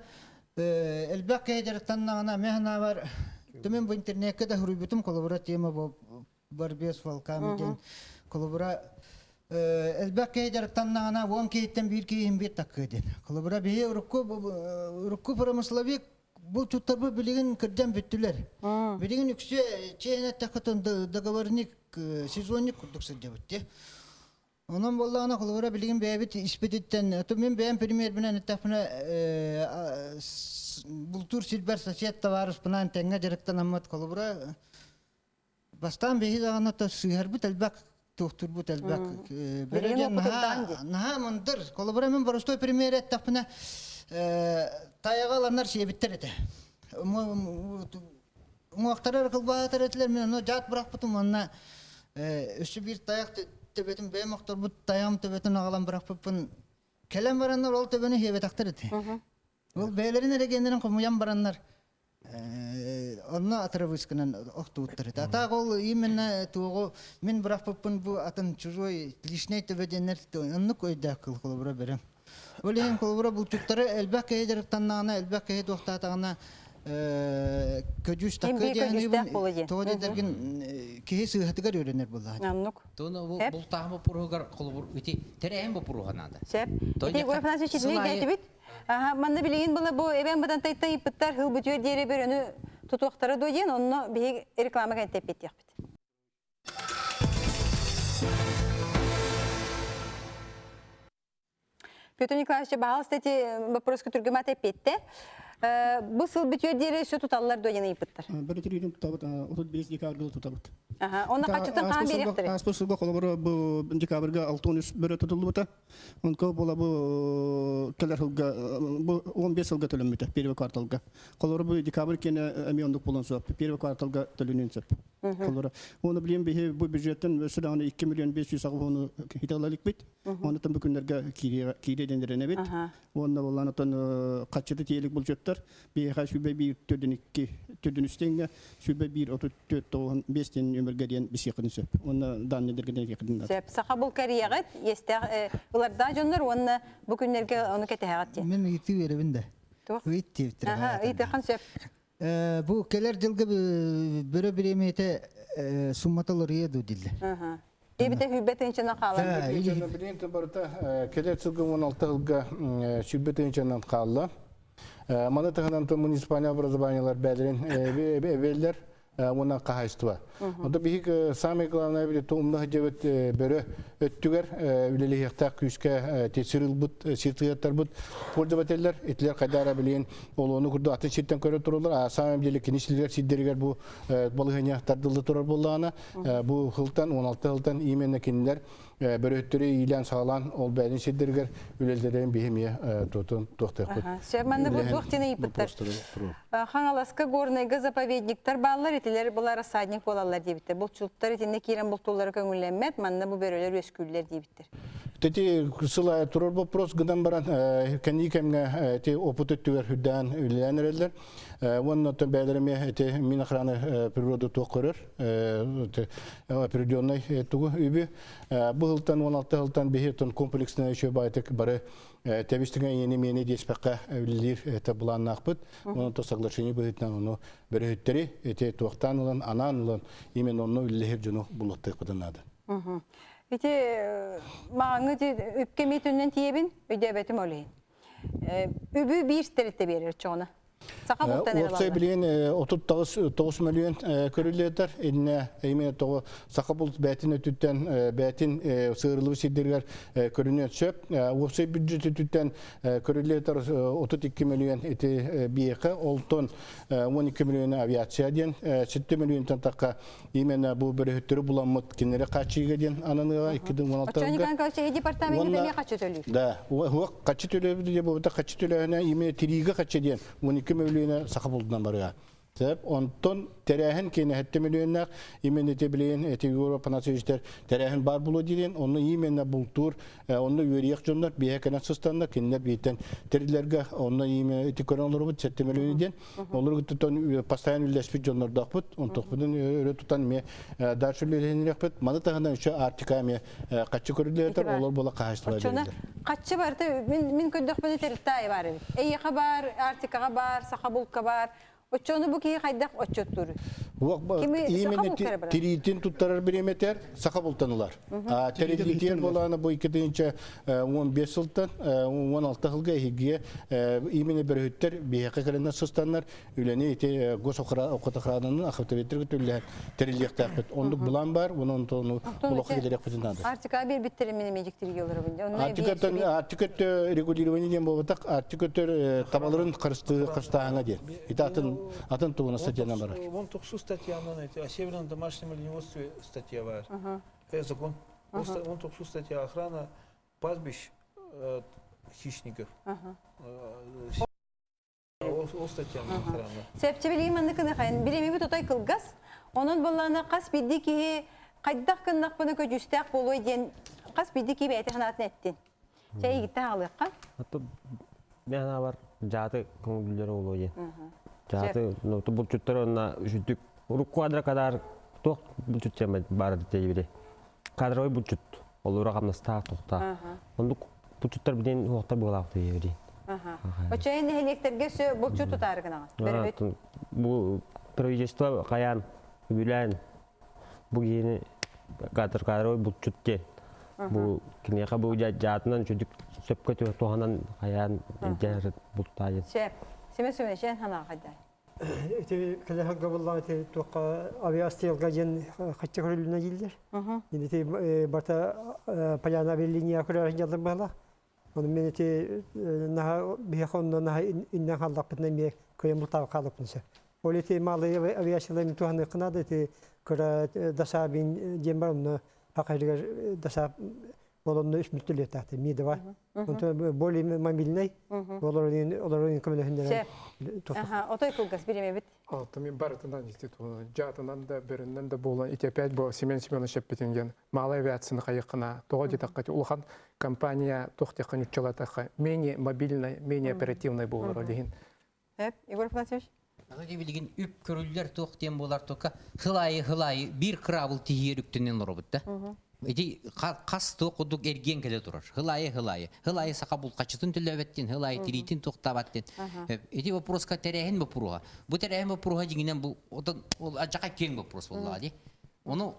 элбек жарыктанына мехна бар. Төмен бу интернетке да хурубутум коллабора тема бар бес волкамден коллабора элбек жарыктанына вон кейттен бир кийин бир таккыден. Коллабора бие рукку промысловик бул чуттарбы билеген кырдан бүттүлөр. Билеген үксө чейне такатын договорник сезонник курдук сыжабытты. Onun bollağına kollara bilgin beyabit ispeditten. Мен beğen premier binen etapına bultur silber saçet tavarız binen tenge jarıktan ammat kollara. Bastan behi dağına da sığar bu telbak tohtur bu telbak. Beregen naha mandır. Kollara men barostoy premier etapına tayagalanlar şey bitter ete. Muhtarar kılbağa teretler men onu jat bırakpıtım onunla üstü bir tayak Tebet'in bey muhtar bu tayam Tebet'in ağalan bırakıpın kelem varanlar ol Tebet'ini hebe taktır eti. Ol beylerin eregenlerin kumuyan varanlar Onunla atarı bıskının oktu uttar eti. Ata ol imenna tuğu min bırakıpın bu atın çocuğu lişney Tebet'inler onu koyda akıl kulubura berem. Öyle kulubura bu çocukları elbak eğdiriktanlağına elbak eğdiriktanlağına köcüş takı diye toğda derken ki sıhhatıgar öğrenir bunlar. Anlık. Toğda bu tahma puruğar kolubur iti terehen bu puruğanada. Sep. İti Igor Afanasьевич ne geldi bit? Aha, manna bileyim bula bu eben badan taytan ipittar hıl bütüyor diye bir önü tutuqtara doyen onu bir reklama kan tepet yapıt. Петр Николаевич, бағал стати вопрос, который гемат эпетте. Бұл сыл бүтüyor дире şu tutallar doyana ipittar. Böyle türlü tutabıt, 35 dekabrga tutabıt. Aha, onu kaçıtın kan berektir. Aspasılga kolabora bu dekabrga 613 böyle tutuldu buta. Onko bola bu keler hılga bu 15 yılga tölenmüte, первый kvartalga. Kolora bu dekabr kene emiyonduk bulan söp, первый kvartalga tölünün söp. Kolora. Onu bileyim bu büdjetten mesela 2 milyon 500 sağ onu hitalalık bit. Onu tam bugünlerge kiri dendirene bit. Onu bolan ton kaçıtı tiyelik bulacaklar. Bir şube bir tödün üstünde şube bir 34 doğan 5'ten ömürgediyen bir şey kadın söp. Onu dan nedirgeden yakından. Söp saha bul kariyegat yeste ularda jonlar onu bugünlerge onu ketehat. Men iti verebinde. Iti bitir. Aha, iti kan söp. Bu keler jılgı böyle bir emete summatalar yedu dildi. Aha. Ebite hübbetin içine kalan. Bilin tabarta keler çılgı 16 yılga şübbetin içinden kaldı. Mana tağından munisipal образованиялар бәлерин evveller ona kahıştıva. Onda bir sami kılavına bir tohumda hacıvet böyle öttüger üleli hektar küske tesiril but sirtiyatlar but porcabateller etler kadara bilen olunu kurdu atın şitten köre tururlar. Sami bilen kinişliler sidderiger bu balıhanya tardıldı turur bollağına bu hıltan 16 hıltan imenle kinler böröttürü ilan sağlan ol bәлin sidderiger ülellerin bihimiye tutun tohtaqut. Şermanda bu dohtine ipittar. Хаңаласка горныйга заповедниктар баллар etиler bular asадник bolallar debittir. Бұл çultlar etinde kiren bultulları köngüllenmet, manna bu böröler ösküller debittir. Teti sılaya turur вопрос gıdan baran kendi kemge te oputüttüver hüddan ülenerler. Onun da bәлерме te min ahrana природа toqırır. Определенный тугу übü. Bu hıltan 16 hıltan bir ton kompleksine şu baytık barı Тәбістіген ені деспәққа өлілер бұлан нақпыт. Оның тоқсақлашыны бұғытнан оны бір өттері, тоқтан ұлан, анан ұлан, емен оны өлілер жүні бұлықтық бұдынады. Мағаңы өпкеме түннен тиебін, өдебетім олейін. Үбі бір стеретті берір çoğuna. Ortaya bilen 39 milyon körülüyorlar. Eline emin toğu sakabult bətini tütten bətin sığırlığı sidirger körünüyor çöp. Ortaya büdceti tütten körülüyorlar 32 milyon eti biyeka. Olton 12 milyon aviasiya diyen. 7 milyondan takka emin bu böyle hüttürü bulanmıt kinlere kaçıya diyen ananığa 2016'da. Oçani kanka şey departamentinde demeye kaçı tölüyor? Da, o kaçı tölüyor diye bu da kaçı tölüyor. Emin triga kaçı diyen. 12 milyona sakı bulduğundan barıya. Ondan terehen kene 7 milyonlar imenete bilen eti Avrupa nasyonlar terehen bar bulu diyen onu imenne bultur onu yürüyek jonlar bir kana sustanda kinler biten terilerge onu eti koronlar bu 7 milyon diyen olur tutan pastayan ülleşmiş jonlar daqput on toqpudun öyle tutan me darşüllerin yapıt mana tağından şu artika me kaçı körülerler olur bola qaştılar diyorlar. Kaçı var da min ködük bunu tertay var. Ey xabar artika var sahabulka var. Oçonu bu ki haydak oçoturu. Kimi tiritin tuttarar bir emeter saka bultanılar. Terilitin bolana bu 15 yıldan 16 yılga higiye imene bir hütter bir hakikaten sustanlar üleni ite gosokra okutaqranın akıbetleri götürler terilik tapet. Onu bulan var onun tonu bulaq giderek bütündadır. Artık bir bitirimini meciktir yolları bunda. Artık regulirование дем болбатак artık tabaların karıştığına diye. Атын тугуна статьяна бар. Вон 900 статьяны о северном домашнем оленеводстве статья бар. Закон. Вон 900 статья охрана пастбищ хищников. O статьяны охрана. Sepçe bileyim anlıkını kayın. Bilemi bir tutay kılgaz. Onun bollarına kas bildi ki kaydak kındak bana köcüstek bolu diyen kas bildi ki beyti hanatını ettin. Şey gitti halıqqa. Hatta ben var jatı köngülleri oluyor. Jatı notu bulçutlar ona üçtük. Uruk kuadra kadar toq bulçut yemet bardı teybiri. Kadroy bulçut. Olur rakamnasta toqta. Onu bulçutlar bilen hoqta bolaq teybiri. Oçayın elektrikge sö bulçut tutargına. Bu projesto kayan bilen bu yeni kadroy bulçut diye. Bu kineka bu jatından çocuk сөпкө туһанан хаян жер бултайын. Шеп. Семе сөмешен хана кайда. Эти когда говорила эти только авиастилга ген хотя крыльна дилдер. Эти бата поляна линия кураж ялдым бала. Он мен эти на бихон на инна халдак битне ме көйм бултап калыпнысы. Ол эти малые авиациялар туһаны кынады эти кыра дасабин жембарны хакайга дасап болонны 3 мүттүле тахты миде бар. Онто более мобильный. Оларын көмөлөһүндө. Аха, отой кылгас биремебит. Алтымен барытынан институтын, жатынан да бірінен де болан, итепәт бұл Семен Семенович бетінген малай авиацияны қайықына, тоға детаққа, улхан компания тоқтеқын үтчалатаққа, менее мобильный, менее оперативный болар олеген. Егор Афанасьевич? Ағай білген үп көрілдер тоқтен болар тоққа, хылайы, бір қырабыл тегер үктінен ұры бұтты. Эти қас тоқудық ерген келе тұрар. Хылайы. Хылайы сақа бұл қачытын түлі өбеттен, хылайы тиритін тоқтабаттен. Эти вопроска тәрәхін бұпыруға. Бұл тәрәхін бұпыруға дегенен бұл ажақа кен вопрос болуға. Оны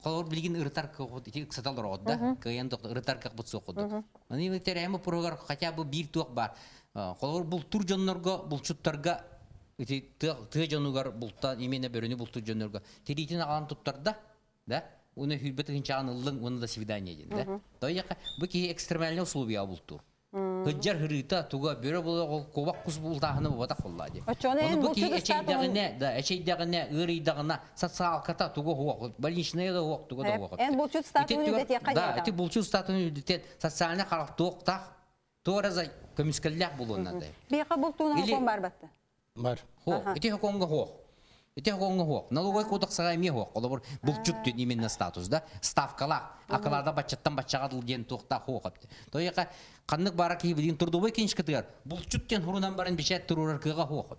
қолыр білген ұрытар қоғыд, қысатал ұрағыда, қайын тоқты ұрытар қақ бұтсы оқыды. Оны тәрәхін бұпыруға қача бұл бір тоқ бар. Қолыр бұл тұр жонларға, бұл чуттарға, тұғы жонуғар бұлттан, емені бөріні бұл тұр жонларға. Тиритін ағалан тұттарда, да? Оны хүлбет ғынчағын ұлың, оны да свидание ден, да? Дайяқа, бұл кей экстремальный условия бұлтур. Хүджар хырыта, туға бөрі бұл ковақ құс бұлтағыны бұбадақ қолады. Оны бұл кей әчейдағына, ұрыйдағына, социалката туға хоқ, больничная да хоқ, туға да хоқ. Ән бұлчуд статын үдет яқа да, әті бұлчуд статын үдеттен социалына қарақ тоқтақ, тоғыраза көміскілләқ болуына да. Бейқа бұлтуына хоқон бар бәтті? Бар. Хоқ, әті хоқонға хоқ. Это хонга хок. Налоговый кодекс сагайме хок. Олар бул чуттен именно статус, да? Ставкала. Акалада бачаттан бачагадыл ден тохта хок. То яка каннык бара ки билин турдубай кинчкетер. Бул чуттен хурунан барын бечет турурар кыга хок.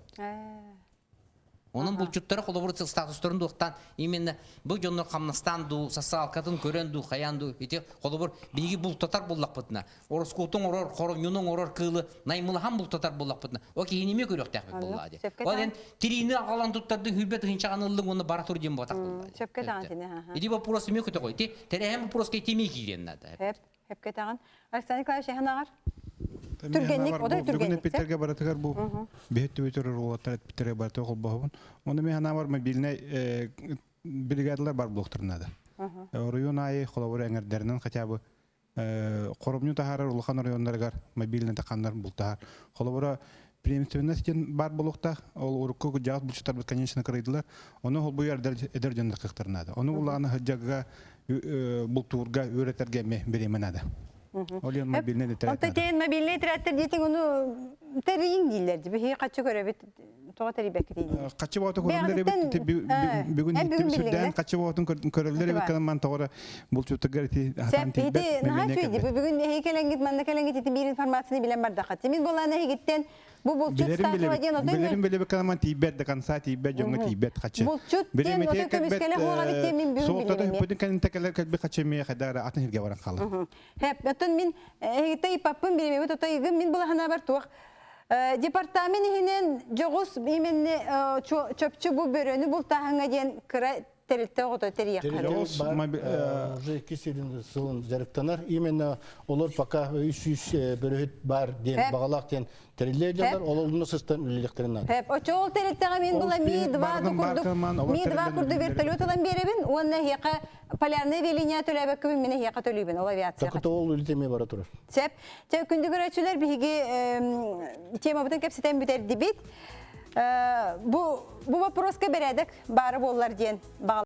Onun bu çutları kolaboratif statuslarında oktan imенно bu jonlar Kamnastan du социалкатын көренду хаянду ите kolabor bilgi bul tatar bullak pıtna. Oros kutun oror koronunun oror kılı naymılı ham bul tatar bullak pıtna. O ki hinime görüyor tahmin bulladı. Oden tirini alan tuttardı hürbet hinçanılığın onu baratur diye batak bulladı. Şepket antine ha. İdi bu prosu mü kötü koydu. Terehem bu prosu kaytimi giyenler. Hep ketan. Alexander Klaus şehnagar. Түргенник, одай түргенник. Бүгін Питерге баратығар бұл. Бейетті өтірір олаттар Питерге баратығы қол бағуын. Оны мен ана бар мобильный бригадалар бар бұлықтырынады. Район айы қолауыр әңірдерінен қатя бұл қорымны тағарар ұлықан райондарығар мобильный тақандар бұлтағар. Қолауыра преемственностен бар бұлықта, ол ұрыққа жағыз бұлшықтар бұл конечно қырайдылар. Оны ол бұл әдер жондар қықтырынады. Оны ұлағаны ғыджағыға бұлтуырға өретерге беременады. Олен мобильный трактор. Онта тен мобильный трактор дейтін оны тәрейін дейлерді. Бі қатшы көребет тоға тәрейбәкі дейдер. Қатшы бағытын көрілдері бүгін еттім сүрден қатшы бағытын көрілдері беккенен ман тоғыра бұл чөттігер атан тейбет. Бүгін хейкеленгет, манда келенгет еті бір информацияны білен барды қатшы. Мен боланы хейгеттен бұл чөт статуа ден отой мен? Білерін біле беккенен ман тейбет, деканса тейбет, жоңға тейбет қатшы. Бұл чөт ден отой көміскелі қоға біттен мен бүгін Соғықтады үппөдің кәлін тәкәлер кәлбі қатшы мейе қайдағыра атын херге баран қалы. Оттон мен хейгеттай паппын білемебет, отойгын мен бұл хана бар туақ. Департамент хинен жоғыз именне чөпчі бұл бөрөні бұл тағыңа ден кіра терілті оғытой терия қары. Уже кесерін сылын жарықтанар. Именно олар пока 300 бөрөт бар ден, бағалақ ден терілдердер, олардың сыстан үліліктерін ады. Очо ол терілттіға мен бұла ми-2 күрді вертолетадан беребін, оны хеқа полярный велиния төләбәк көбін мені хеқа төлейбін, ол авиация. Тақыты ол үлітеме бара тұрар. Күнді көрәтшілер бігі тема бұтын кәпсетен бүтер дебет. Бұл вопроска бередік, бары болар ден бағалар.